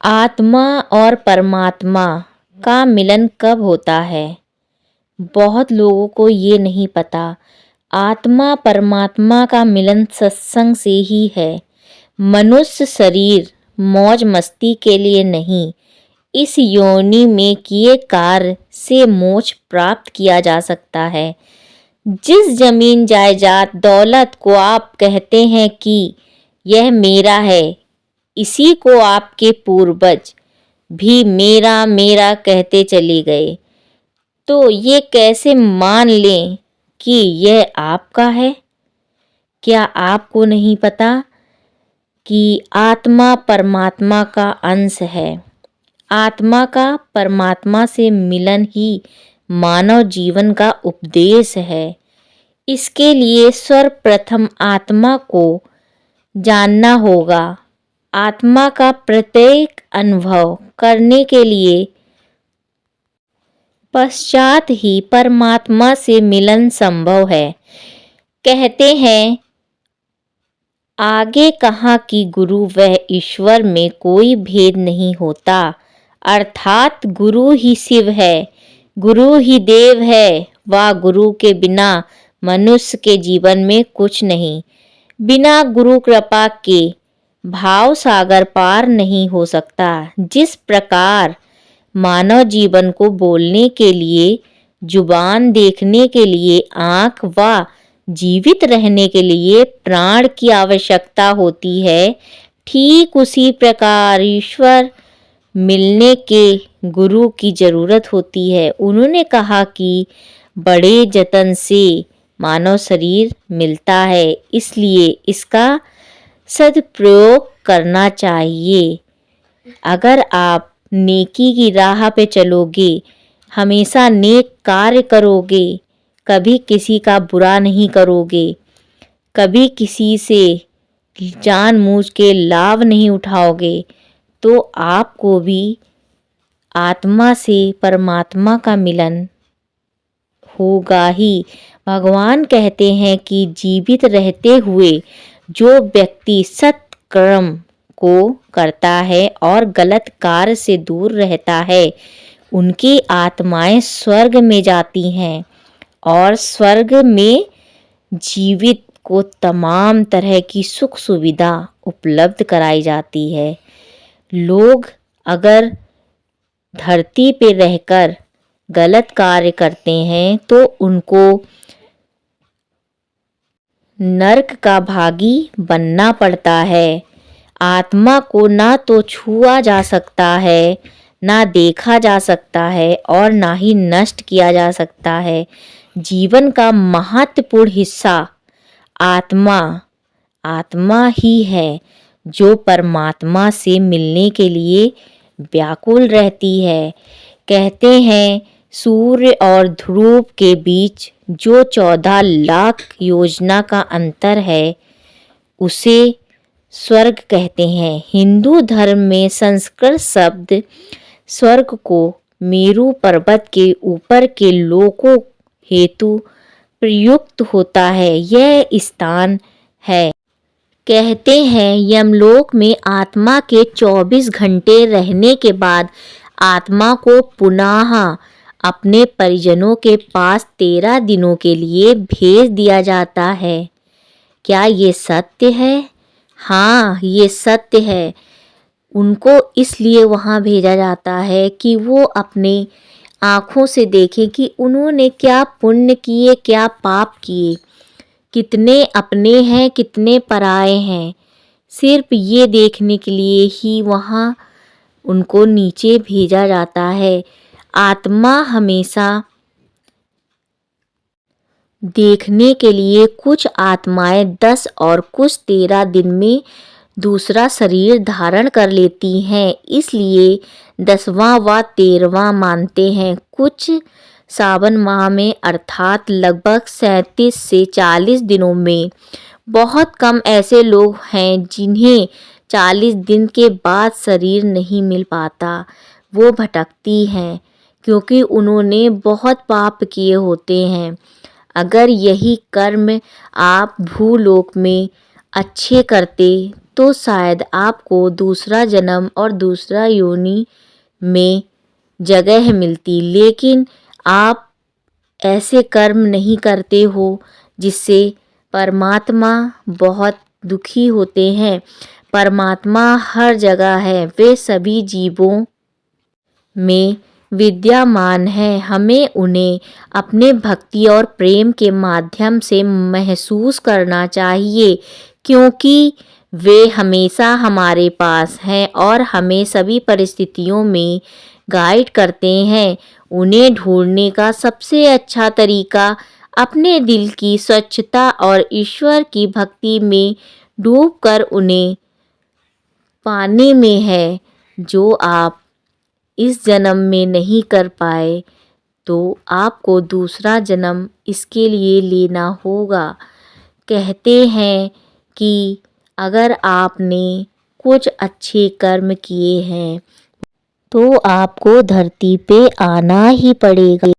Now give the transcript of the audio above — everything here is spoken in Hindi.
आत्मा और परमात्मा का मिलन कब होता है? बहुत लोगों को ये नहीं पता। आत्मा परमात्मा का मिलन सत्संग से ही है। मनुष्य शरीर मौज मस्ती के लिए नहीं, इस योनि में किए कार्य से मोक्ष प्राप्त किया जा सकता है। जिस जमीन जायदाद दौलत को आप कहते हैं कि यह मेरा है, इसी को आपके पूर्वज भी मेरा मेरा कहते चले गए, तो ये कैसे मान लें कि यह आपका है? क्या आपको नहीं पता कि आत्मा परमात्मा का अंश है? आत्मा का परमात्मा से मिलन ही मानव जीवन का उपदेश है। इसके लिए सर्वप्रथम आत्मा को जानना होगा। आत्मा का प्रत्येक अनुभव करने के लिए पश्चात ही परमात्मा से मिलन संभव है। कहते हैं आगे कहा कि गुरु व ईश्वर में कोई भेद नहीं होता, अर्थात गुरु ही शिव है, गुरु ही देव है व गुरु के बिना मनुष्य के जीवन में कुछ नहीं। बिना गुरु कृपा के भाव सागर पार नहीं हो सकता। जिस प्रकार मानव जीवन को बोलने के लिए जुबान, देखने के लिए आँख व जीवित रहने के लिए प्राण की आवश्यकता होती है, ठीक उसी प्रकार ईश्वर मिलने के गुरु की जरूरत होती है। उन्होंने कहा कि बड़े जतन से मानव शरीर मिलता है, इसलिए इसका सदप्रयोग करना चाहिए। अगर आप नेकी की राह पे चलोगे, हमेशा नेक कार्य करोगे, कभी किसी का बुरा नहीं करोगे, कभी किसी से जानबूझ के लाभ नहीं उठाओगे, तो आपको भी आत्मा से परमात्मा का मिलन होगा ही। भगवान कहते हैं कि जीवित रहते हुए जो व्यक्ति सत्कर्म को करता है और गलत कार्य से दूर रहता है, उनकी आत्माएं स्वर्ग में जाती हैं और स्वर्ग में जीवित को तमाम तरह की सुख सुविधा उपलब्ध कराई जाती है। लोग अगर धरती पे रहकर गलत कार्य करते हैं तो उनको नरक का भागी बनना पड़ता है। आत्मा को ना तो छुआ जा सकता है, ना देखा जा सकता है और ना ही नष्ट किया जा सकता है। जीवन का महत्वपूर्ण हिस्सा आत्मा ही है जो परमात्मा से मिलने के लिए व्याकुल रहती है। कहते हैं सूर्य और ध्रुव के बीच जो 14 लाख योजना का अंतर है, उसे स्वर्ग कहते हैं। हिंदू धर्म में संस्कृत शब्द स्वर्ग को मेरु पर्वत के ऊपर के लोकों हेतु प्रयुक्त होता है। यह स्थान है, कहते हैं, यमलोक में आत्मा के 24 घंटे रहने के बाद आत्मा को पुनः अपने परिजनों के पास 13 दिनों के लिए भेज दिया जाता है। क्या ये सत्य है? हाँ, ये सत्य है। उनको इसलिए वहाँ भेजा जाता है कि वो अपने आँखों से देखें कि उन्होंने क्या पुण्य किए, क्या पाप किए, कितने अपने हैं, कितने पराए हैं। सिर्फ ये देखने के लिए ही वहाँ उनको नीचे भेजा जाता है। आत्मा हमेशा देखने के लिए कुछ आत्माएं 10 और कुछ 13 दिन में दूसरा शरीर धारण कर लेती हैं, इसलिए 10वां व 13वां मानते हैं। कुछ सावन माह में अर्थात लगभग 37 से 40 दिनों में। बहुत कम ऐसे लोग हैं जिन्हें 40 दिन के बाद शरीर नहीं मिल पाता। वो भटकती हैं क्योंकि उन्होंने बहुत पाप किए होते हैं। अगर यही कर्म आप भूलोक में अच्छे करते तो शायद आपको दूसरा जन्म और दूसरा योनि में जगह मिलती, लेकिन आप ऐसे कर्म नहीं करते हो जिससे परमात्मा बहुत दुखी होते हैं। परमात्मा हर जगह है, वे सभी जीवों में विद्यमान है। हमें उन्हें अपने भक्ति और प्रेम के माध्यम से महसूस करना चाहिए, क्योंकि वे हमेशा हमारे पास हैं और हमें सभी परिस्थितियों में गाइड करते हैं। उन्हें ढूंढने का सबसे अच्छा तरीका अपने दिल की स्वच्छता और ईश्वर की भक्ति में डूबकर उन्हें पाने में है, जो आप इस जन्म में नहीं कर पाए, तो आपको दूसरा जन्म इसके लिए लेना होगा। कहते हैं कि अगर आपने कुछ अच्छे कर्म किए हैं तो आपको धरती पे आना ही पड़ेगा।